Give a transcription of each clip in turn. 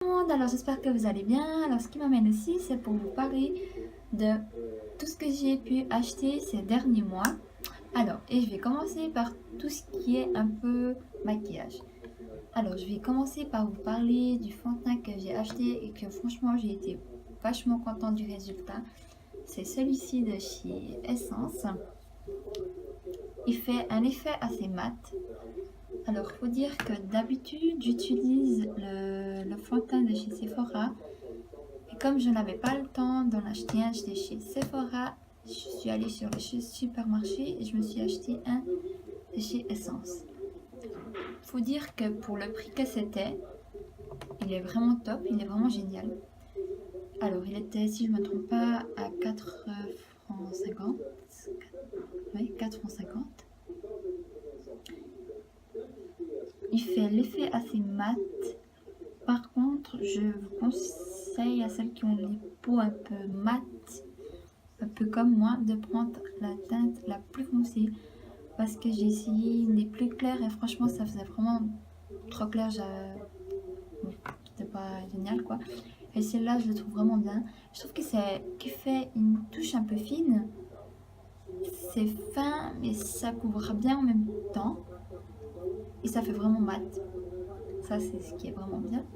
Alors j'espère que vous allez bien. Alors ce qui m'amène aussi, c'est pour vous parler de tout ce que j'ai pu acheter ces derniers mois. Alors, et je vais commencer par tout ce qui est un peu maquillage. Alors je vais commencer par vous parler du fond de teint que j'ai acheté et que franchement j'ai été vachement contente du résultat. C'est celui-ci de chez Essence. Il fait un effet assez mat. Alors, faut dire que d'habitude, j'utilise le fond de teint de chez Sephora. Et comme je n'avais pas le temps d'en acheter un de chez Sephora, je suis allée sur le supermarché et je me suis acheté un de chez Essence. Faut dire que pour le prix que c'était, il est vraiment top, il est vraiment génial. Alors, il était, si je ne me trompe pas, à 4 francs 50. Oui, 4 francs 50. Il fait l'effet assez mat. Par contre, je vous conseille à celles qui ont les peaux un peu mat, un peu comme moi, de prendre la teinte la plus foncée. Parce que j'ai essayé des plus clairs et franchement, ça faisait vraiment trop clair. C'était pas génial quoi. Et celle-là, je la trouve vraiment bien. Je trouve que qui fait une touche un peu fine. C'est fin, mais ça couvre bien en même temps. Et ça fait vraiment mat. Ça, c'est ce qui est vraiment bien.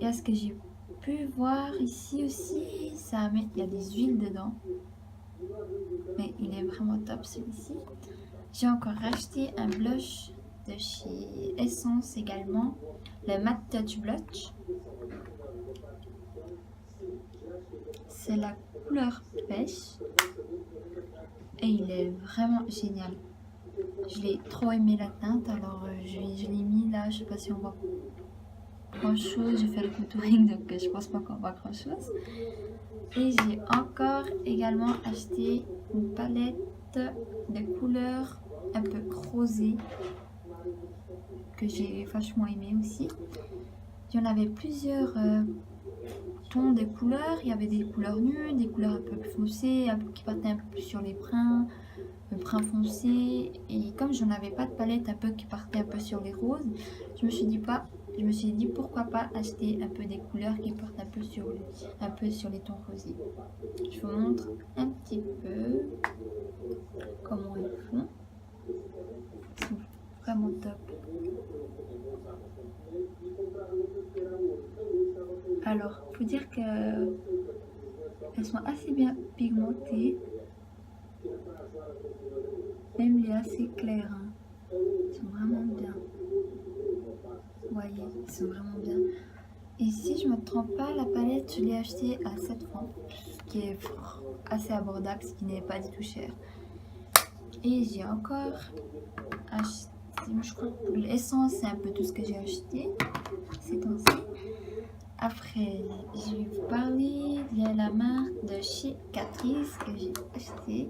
Et à ce que j'ai pu voir ici aussi, il y a des huiles dedans. Mais il est vraiment top celui-ci. J'ai encore acheté un blush de chez Essence également. Le Matte Touch Blush. C'est la couleur pêche. Et il est vraiment génial. Je l'ai trop aimé la teinte. Alors je l'ai mis là. Je sais pas si on voit grand chose. J'ai fait le contouring donc je pense pas qu'on voit grand chose. Et j'ai encore également acheté une palette de couleurs un peu rosées que j'ai vachement aimé aussi. Il y en avait plusieurs tons de couleurs. Il y avait des couleurs nues, des couleurs un peu plus foncées, un peu qui partaient un peu plus sur les bruns, le brun foncé. Et comme j'en avais pas de palette un peu qui partait un peu sur les roses, je me suis dit pourquoi pas acheter un peu des couleurs qui partent un peu sur les tons rosés. Je vous montre un petit peu comment ils font. Ils sont vraiment top. Alors, faut dire que elles sont assez bien pigmentées. Même les assez clairs. Hein. Ils sont vraiment bien. Vous voyez, ils sont vraiment bien. Et si je ne me trompe pas, la palette, je l'ai achetée à 7 francs. Ce qui est assez abordable, ce qui n'est pas du tout cher. Et j'ai encore acheté, je crois que pour l'essence, c'est un peu tout ce que j'ai acheté ces temps-ci. Après, je vais vous parler de la marque de chez Catrice que j'ai acheté.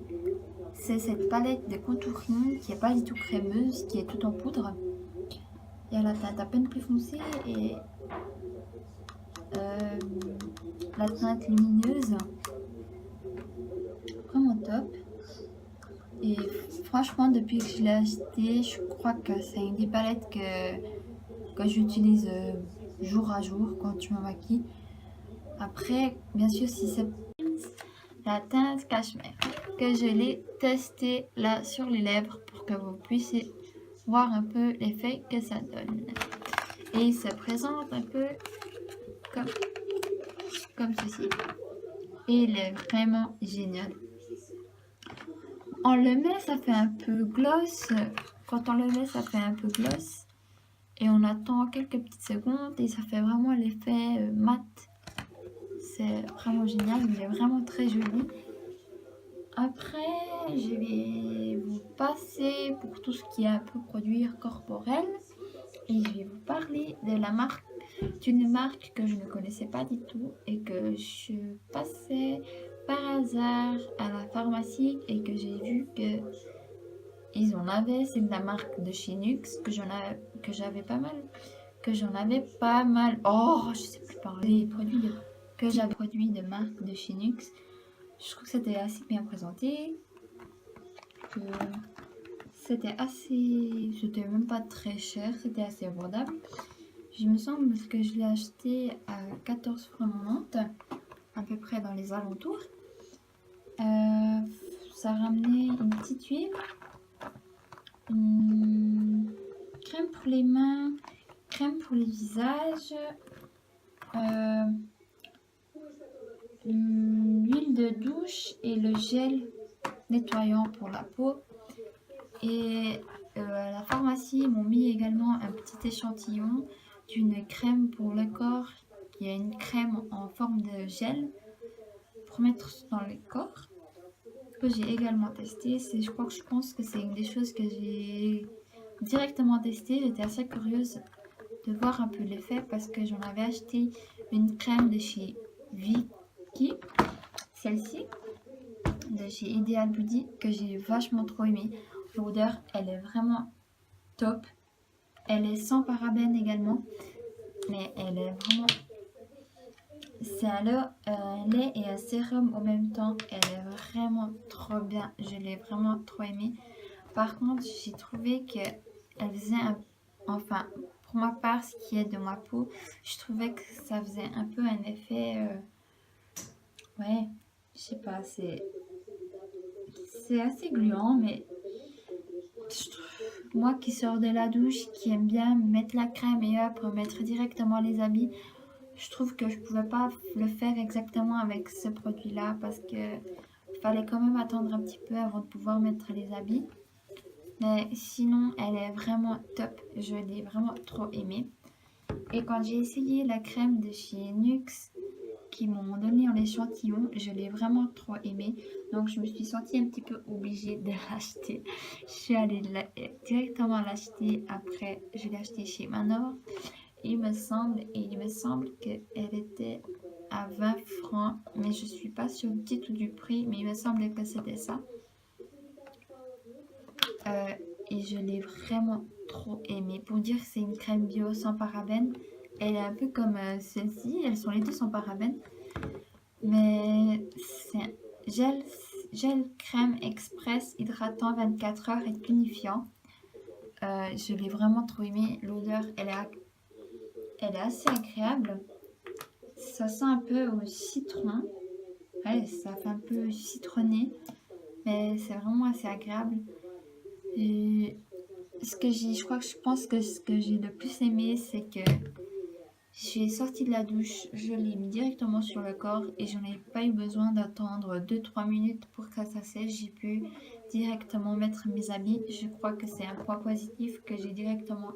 C'est cette palette de contouring qui n'est pas du tout crémeuse, qui est tout en poudre. Il y a la teinte à peine plus foncée et la teinte lumineuse. Vraiment top. Et franchement, depuis que je l'ai acheté, je crois que c'est une des palettes que j'utilise jour à jour quand je me maquille. Après, bien sûr, si c'est la teinte cachemire que je l'ai testée là sur les lèvres pour que vous puissiez voir un peu l'effet que ça donne. Et il se présente un peu comme ceci. Et il est vraiment génial. On le met, ça fait un peu gloss. Quand on le met, ça fait un peu gloss. Et on attend quelques petites secondes et ça fait vraiment l'effet mat. C'est vraiment génial, il est vraiment très joli. Après, je vais vous passer pour tout ce qui est un peu produit corporel. Et je vais vous parler de la marque, d'une marque que je ne connaissais pas du tout et que je passais par hasard à la pharmacie et que j'ai vu que ils en avaient. C'est de la marque de chez Nux que j'avais pas mal, Oh, je sais plus parler. Que j'avais produit de marque de chez Nux. Je trouve que c'était assez bien présenté. C'était même pas très cher, c'était assez abordable. Il me semble que je l'ai acheté à 14 francs 90, à peu près dans les alentours. Ça ramenait une petite huile, une crème pour les mains, crème pour les visages, l'huile de douche et le gel nettoyant pour la peau. Et à la pharmacie, ils m'ont mis également un petit échantillon d'une crème pour le corps, qui est une crème en forme de gel pour mettre dans le corps, que j'ai également testé. Je pense que c'est une des choses que j'ai directement testé. J'étais assez curieuse de voir un peu l'effet parce que j'en avais acheté une crème de chez Vicky, celle-ci, de chez Ideal Beauty, que j'ai vachement trop aimé. L'odeur, elle est vraiment top. Elle est sans parabènes également, mais elle est vraiment... C'est un lait et un sérum en même temps. Elle est vraiment trop bien. Je l'ai vraiment trop aimée. Par contre, j'ai trouvé qu'elle faisait enfin, pour ma part, ce qui est de ma peau, je trouvais que ça faisait un peu un effet... ouais, je sais pas, c'est assez gluant, mais moi qui sors de la douche, qui aime bien mettre la crème et hop, remettre directement les habits, je trouve que je pouvais pas le faire exactement avec ce produit-là parce que fallait quand même attendre un petit peu avant de pouvoir mettre les habits. Mais sinon, elle est vraiment top. Je l'ai vraiment trop aimée. Et quand j'ai essayé la crème de chez Nuxe qui m'ont donné en échantillon, je l'ai vraiment trop aimée. Donc je me suis sentie un petit peu obligée de l'acheter. Je suis allée directement l'acheter après. Je l'ai acheté chez Manor. Il me semble qu'elle était à 20 francs, mais je suis pas sûre du titre du prix, mais il me semble que c'était ça. Et je l'ai vraiment trop aimée. Pour dire que c'est une crème bio sans parabènes, elle est un peu comme celle-ci, elles sont les deux sans parabènes, mais c'est un gel crème express hydratant 24 heures et tonifiant. Je l'ai vraiment trop aimée. L'odeur, elle est assez agréable. Ça sent un peu au citron. Ouais, ça fait un peu citronné, mais c'est vraiment assez agréable. Et je pense que ce que j'ai le plus aimé, c'est que j'ai sorti de la douche, je l'ai mis directement sur le corps et j'en ai pas eu besoin d'attendre 2-3 minutes pour que ça sèche. J'ai pu directement mettre mes habits. Je crois que c'est un point positif que j'ai directement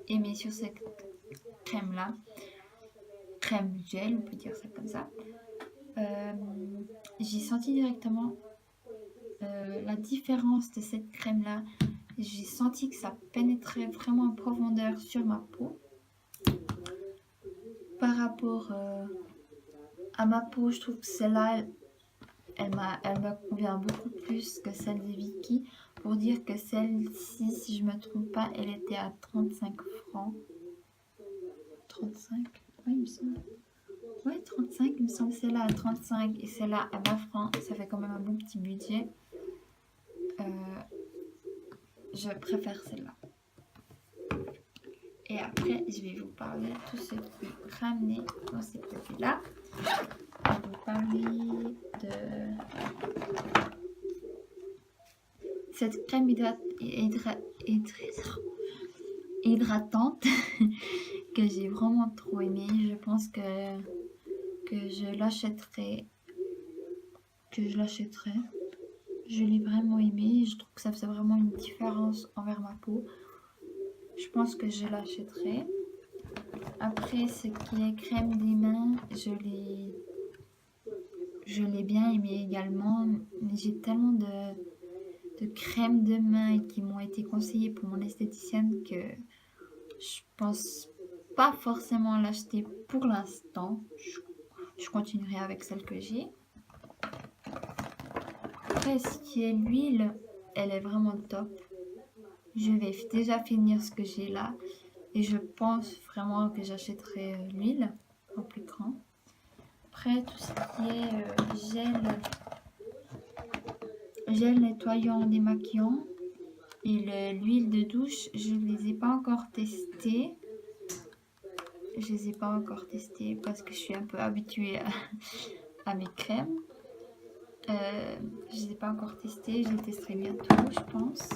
aimé sur cette crème-là. Crème gel, on peut dire ça comme ça. J'ai senti directement la différence de cette crème-là. J'ai senti que ça pénétrait vraiment en profondeur sur ma peau. Par rapport à ma peau, je trouve que celle-là, elle me convient beaucoup plus que celle de Vicky. Pour dire que celle-ci, si je ne me trompe pas, elle était à 35 francs. 35? Oui, il me semble. Ouais, 35, il me semble. Celle-là à 35 et celle-là à 20 francs. Ça fait quand même un bon petit budget. Je préfère celle-là. Et après, je vais vous parler de tout ce qui est ramené dans ces produits-là. Je vais vous parler de cette crème hydratante que j'ai vraiment trop aimée. Je pense que je l'achèterai. Je l'ai vraiment aimée. Je trouve que ça faisait vraiment une différence envers ma peau. Je pense que je l'achèterai. Après, ce qui est crème des mains, je l'ai bien aimé également. J'ai tellement de crèmes de mains qui m'ont été conseillées pour mon esthéticienne que je pense pas forcément l'acheter pour l'instant. Je continuerai avec celle que j'ai. Après, ce qui est l'huile, elle est vraiment top. Je vais déjà finir ce que j'ai là. Et je pense vraiment que j'achèterai l'huile en plus grand. Après, tout ce qui est gel nettoyant démaquillant et l'huile de douche, je ne les ai pas encore testés. je les ai pas encore testés parce que je suis un peu habituée à mes crèmes. Je les ai pas encore testés, je les testerai bientôt, je pense.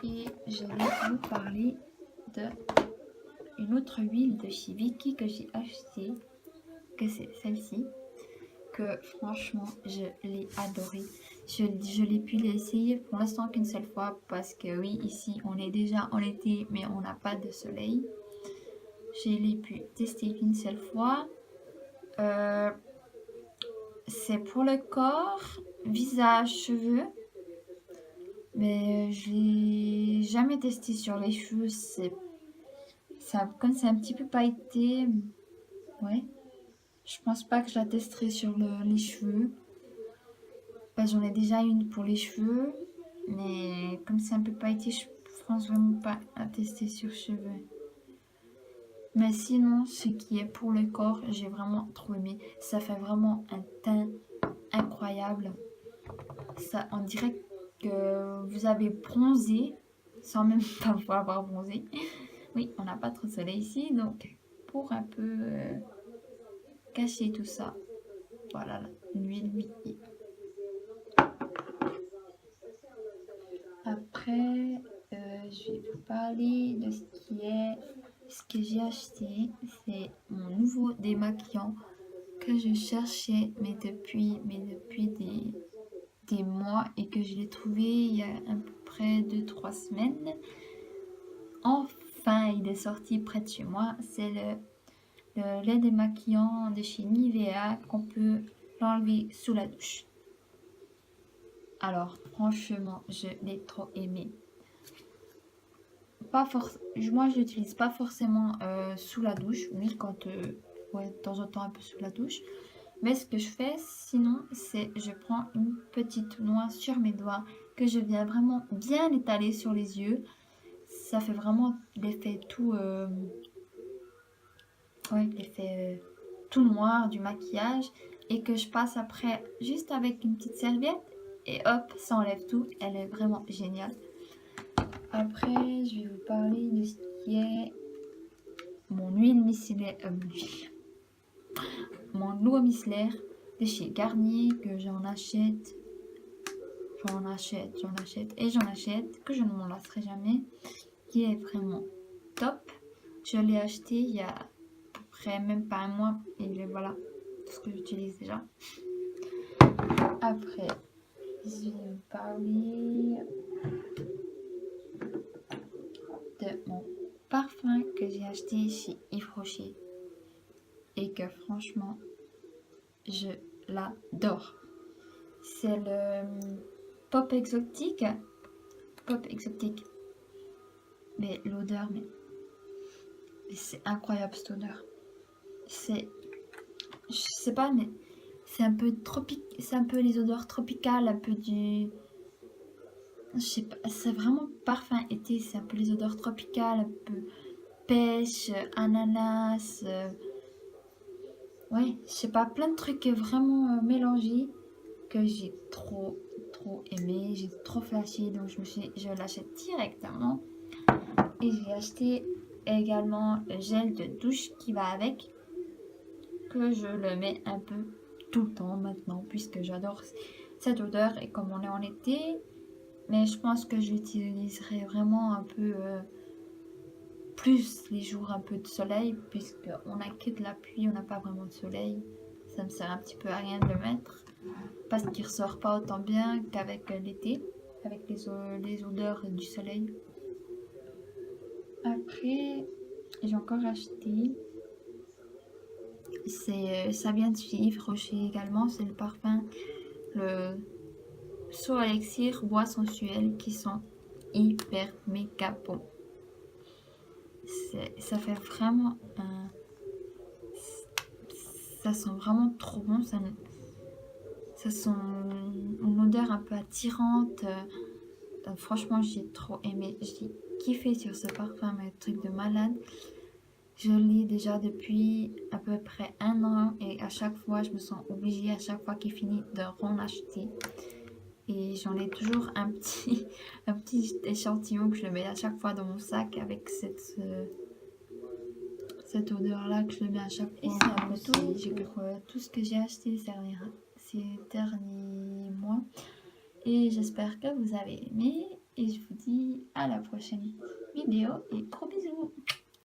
Et je vais vous parler de une autre huile de chez Vicky que j'ai achetée, que c'est celle-ci, que franchement je l'ai adorée. Je l'ai pu l'essayer pour l'instant qu'une seule fois parce que oui, ici on est déjà en été mais on n'a pas de soleil. Je l'ai pu tester qu'une seule fois. C'est pour le corps, visage, cheveux. Mais je l'ai jamais testé sur les cheveux. Comme c'est un petit peu pailleté, ouais. Je pense pas que je la testerai sur les cheveux. Bah, j'en ai déjà une pour les cheveux. Mais comme c'est un peu pailleté, je pense vraiment pas à tester sur cheveux. Mais sinon, ce qui est pour le corps, j'ai vraiment trop aimé. Ça fait vraiment un teint incroyable. Ça, on dirait que vous avez bronzé sans même pas vous avoir bronzé. Oui, on n'a pas trop de soleil ici, donc pour un peu cacher tout ça, voilà l'huile Vicky. Après, je vais vous parler de ce que j'ai acheté. C'est mon nouveau démaquillant que je cherchais, mais depuis des mois et que je l'ai trouvé il y a à peu près 2-3 semaines. Enfin, il est sorti près de chez moi. C'est le lait démaquillant de chez Nivea qu'on peut l'enlever sous la douche. Alors, franchement, je l'ai trop aimé. Moi, je l'utilise pas forcément sous la douche. Oui, quand ouais, de temps en temps un peu sous la douche. Mais ce que je fais sinon, c'est je prends une petite noix sur mes doigts que je viens vraiment bien étaler sur les yeux. Ça fait vraiment l'effet tout l'effet tout noir du maquillage et que je passe après juste avec une petite serviette et hop, ça enlève tout. Elle est vraiment géniale. Après, je vais vous parler de ce qui est mon huile micellaire, mon eau micellaire de chez Garnier que j'en achète, que je ne m'en lasserai jamais, qui est vraiment top. Je l'ai acheté il y a à peu près même pas un mois et voilà tout ce que j'utilise déjà. Après, je vais vous parler de mon parfum que j'ai acheté chez Yves Rocher et que franchement je l'adore. C'est le Pop Exotique. Mais l'odeur, mais c'est incroyable cette odeur. Je sais pas, mais c'est un peu c'est un peu les odeurs tropicales, un peu du, je sais pas, c'est vraiment parfum été, c'est un peu les odeurs tropicales, un peu pêche, ananas, ouais, je sais pas, plein de trucs vraiment mélangés que j'ai trop aimé, j'ai trop flashé, donc je l'achète directement. Et j'ai acheté également le gel de douche qui va avec, que je le mets un peu tout le temps maintenant puisque j'adore cette odeur et comme on est en été, mais je pense que j'utiliserai vraiment un peu plus les jours un peu de soleil puisque on n'a que de la pluie, on n'a pas vraiment de soleil. Ça me sert un petit peu à rien de le mettre parce qu'il ressort pas autant bien qu'avec l'été, avec les odeurs du soleil. Après, j'ai encore acheté, ça vient de chez Yves Rocher également, c'est le parfum, le So Elixir bois sensuels qui sont hyper méga bons. Ça fait vraiment ça sent vraiment trop bon, ça sent une odeur un peu attirante. Franchement, j'ai trop aimé, j'ai kiffé sur ce parfum, mais truc de malade. Je l'ai déjà depuis à peu près 1 an et à chaque fois, je me sens obligée, à chaque fois qu'il finit, de en acheter. Et j'en ai toujours un petit échantillon que je mets à chaque fois dans mon sac avec cette odeur-là que je le mets à chaque fois. Et c'est un peu tout pour tout ce que j'ai acheté ces derniers mois. Et j'espère que vous avez aimé. Et je vous dis à la prochaine vidéo et gros bisous.